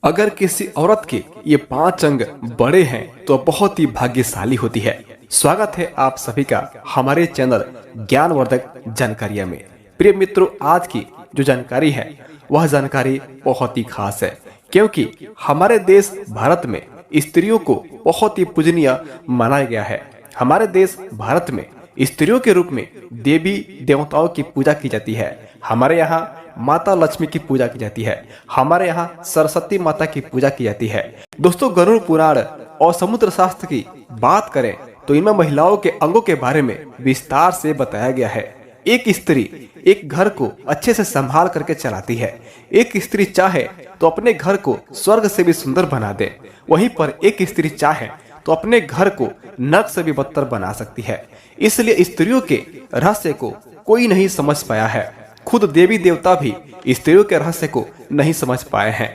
अगर किसी औरत के ये 5 अंग बड़े हैं तो बहुत ही भाग्यशाली होती है। स्वागत है आप सभी का हमारे चैनल ज्ञानवर्धक जानकारियां में। प्रिय मित्रों, आज की जो जानकारी है वह जानकारी बहुत ही खास है, क्योंकि हमारे देश भारत में स्त्रियों को बहुत ही पूजनीय माना गया है। हमारे देश भारत में स्त्रियों के रूप में देवी देवताओं की पूजा की जाती है। हमारे यहाँ माता लक्ष्मी की पूजा की जाती है। हमारे यहाँ सरस्वती माता की पूजा की जाती है। दोस्तों, गरुड़ पुराण और समुद्र शास्त्र की बात करें तो इनमें महिलाओं के अंगों के बारे में विस्तार से बताया गया है। एक स्त्री एक घर को अच्छे से संभाल करके चलाती है। एक स्त्री चाहे तो अपने घर को स्वर्ग से भी सुंदर बना दे, वहीं पर एक स्त्री चाहे तो अपने घर को नर्क से भी बदतर बना सकती है। इसलिए स्त्रियों के रहस्य को कोई नहीं समझ पाया है। खुद देवी देवता भी स्त्रियों के रहस्य को नहीं समझ पाए हैं।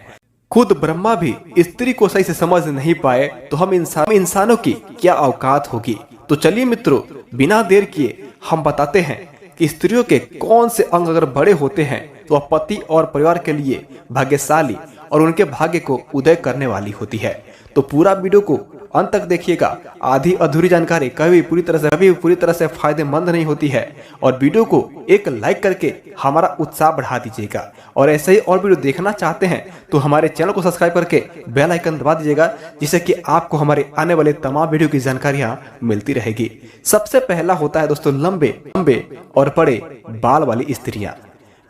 खुद ब्रह्मा भी स्त्री को सही से समझ नहीं पाए, तो हम इंसानों की क्या औकात होगी। तो चलिए मित्रों, बिना देर किए हम बताते हैं कि स्त्रियों के कौन से अंग अगर बड़े होते हैं तो वह पति और परिवार के लिए भाग्यशाली और उनके भाग्य को उदय करने वाली होती है। तो पूरा वीडियो को अंत तक देखिएगा। आधी अधूरी जानकारी कभी पूरी तरह से फायदेमंद नहीं होती है। और वीडियो को एक लाइक करके हमारा उत्साह बढ़ा दीजिएगा। और ऐसे ही और वीडियो देखना चाहते हैं तो हमारे चैनल को सब्सक्राइब करके बेल आइकन दबा दीजिएगा, जिससे कि आपको हमारे आने वाले तमाम वीडियो की जानकारियां मिलती रहेगी। सबसे पहला होता है दोस्तों लंबे और बड़े बाल वाली स्त्रियां।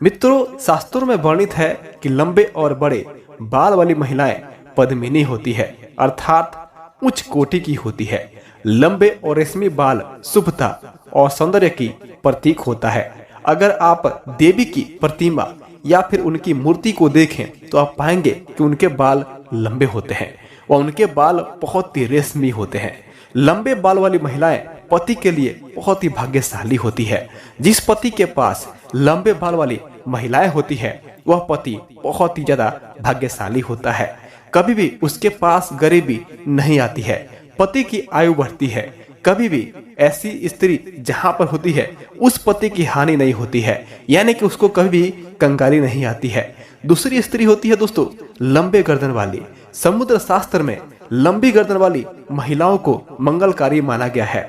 मित्रों, शास्त्रों में वर्णित है कि लंबे और बड़े बाल वाली महिलाएं पद्मिनी होती है, अर्थात उच्च कोटि की होती है। लंबे और रेशमी बाल शुभता और सौंदर्य की प्रतीक होता है। अगर आप देवी की प्रतिमा या फिर उनकी मूर्ति को देखें तो आप पाएंगे कि उनके बाल लंबे होते हैं और उनके बाल बहुत ही रेशमी होते हैं। लंबे बाल वाली महिलाएं पति के लिए बहुत ही भाग्यशाली होती है। जिस पति के पास लंबे बाल वाली महिलाएं होती है वह पति बहुत ही ज्यादा भाग्यशाली होता है। कभी भी उसके पास गरीबी नहीं आती है, पति की आयु बढ़ती है। कभी भी ऐसी स्त्री जहां पर होती है उस पति की हानि नहीं होती है, यानी कि उसको कभी भी कंगाली नहीं आती है। दूसरी स्त्री होती है दोस्तों लंबे गर्दन वाली। समुद्र शास्त्र में लंबी गर्दन वाली महिलाओं को मंगलकारी माना गया है।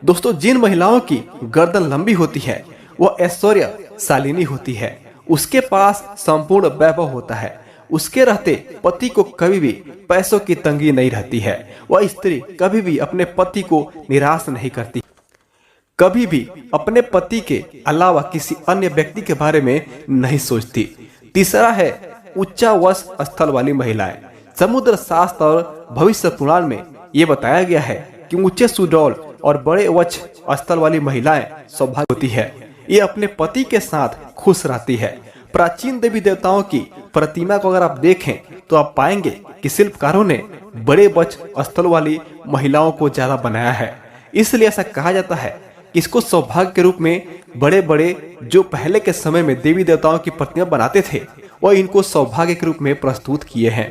दोस्तों, जिन महिलाओं की गर्दन लंबी होती है वह ऐश्वर्यशालिनी होती है। उसके पास संपूर्ण वैभव होता है। उसके रहते पति को कभी भी पैसों की तंगी नहीं रहती है। वह स्त्री कभी भी अपने पति को निराश नहीं करती, कभी भी अपने पति के अलावा किसी अन्य व्यक्ति के बारे में नहीं सोचती। तीसरा है उच्चावच स्थल वाली महिलाएं। समुद्र शास्त्र और भविष्य पुराण में ये बताया गया है कि ऊंचे सुडौल और बड़े वक्ष स्थल वाली महिलाएं सौभाग्य होती है। ये अपने पति के साथ खुश रहती है। प्राचीन देवी देवताओं की प्रतिमा को अगर आप देखें तो आप पाएंगे कि शिल्पकारों ने बड़े वक्ष स्थल वाली महिलाओं को ज्यादा बनाया है। इसलिए ऐसा कहा जाता है कि इसको सौभाग्य के रूप में बड़े बड़े जो पहले के समय में देवी देवताओं की प्रतिमा बनाते थे वह इनको सौभाग्य के रूप में प्रस्तुत किए हैं।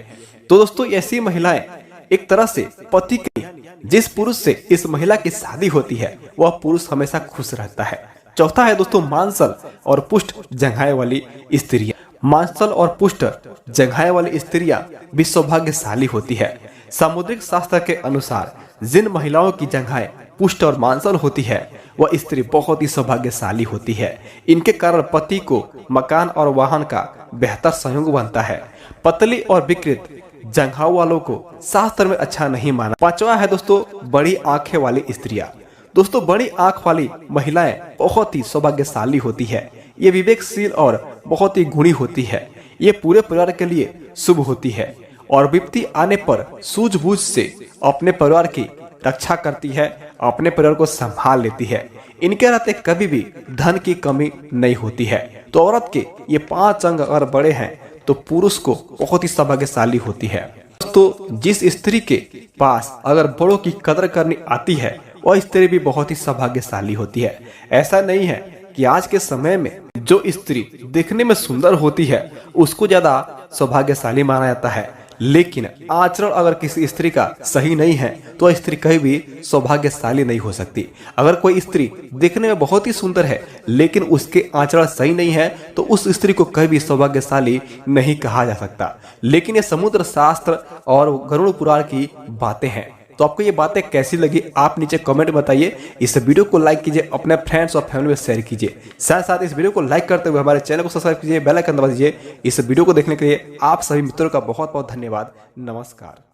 तो दोस्तों, ऐसी महिलाएं एक तरह से पति के जिस पुरुष से इस महिला की शादी होती है वह पुरुष हमेशा खुश रहता है। चौथा है दोस्तों मांसल और पुष्ट जंघाएं वाली स्त्रियां। मांसल और पुष्ट जंघाएं वाली स्त्रियां भी सौभाग्यशाली होती है। सामुद्रिक शास्त्र के अनुसार जिन महिलाओं की जंघाएं पुष्ट और मांसल होती है वह स्त्री बहुत ही सौभाग्यशाली होती है। इनके कारण पति को मकान और वाहन का बेहतर संयोग बनता है। पतली और विकृत जंघाओं वालों को शास्त्र में अच्छा नहीं माना। पांचवा है दोस्तों बड़ी आंखें वाली स्त्रियां। दोस्तों, बड़ी आंख वाली महिलाएं बहुत ही सौभाग्यशाली होती है। ये विवेकशील और बहुत ही गुणी होती है। ये पूरे परिवार के लिए शुभ होती है और विपत्ति आने पर सूझबूझ से अपने परिवार की रक्षा करती है, अपने परिवार को संभाल लेती है। इनके रहते कभी भी धन की कमी नहीं होती है। तो औरत के ये 5 अंग अगर बड़े हैं तो पुरुष को बहुत ही सौभाग्यशाली होती है। तो जिस स्त्री के पास अगर बड़ों की कदर करनी आती है वह स्त्री भी बहुत ही सौभाग्यशाली होती है। ऐसा नहीं है कि आज के समय में जो स्त्री दिखने में सुंदर होती है उसको ज्यादा सौभाग्यशाली माना जाता है, लेकिन आचरण अगर किसी स्त्री का सही नहीं है तो वह स्त्री कभी भी सौभाग्यशाली नहीं हो सकती। अगर कोई स्त्री देखने में बहुत ही सुंदर है लेकिन उसके आचरण सही नहीं है तो उस स्त्री को कभी भी सौभाग्यशाली नहीं कहा जा सकता। लेकिन ये समुद्र शास्त्र और गरुड़ पुराण की बातें हैं। तो आपको ये बातें कैसी लगी आप नीचे कमेंट बताइए। इस वीडियो को लाइक कीजिए, अपने फ्रेंड्स और फैमिली में शेयर कीजिए। साथ साथ इस वीडियो को लाइक करते हुए हमारे चैनल को सब्सक्राइब कीजिए, बेल आइकन दबा दीजिए। इस वीडियो को देखने के लिए आप सभी मित्रों का बहुत बहुत धन्यवाद। नमस्कार।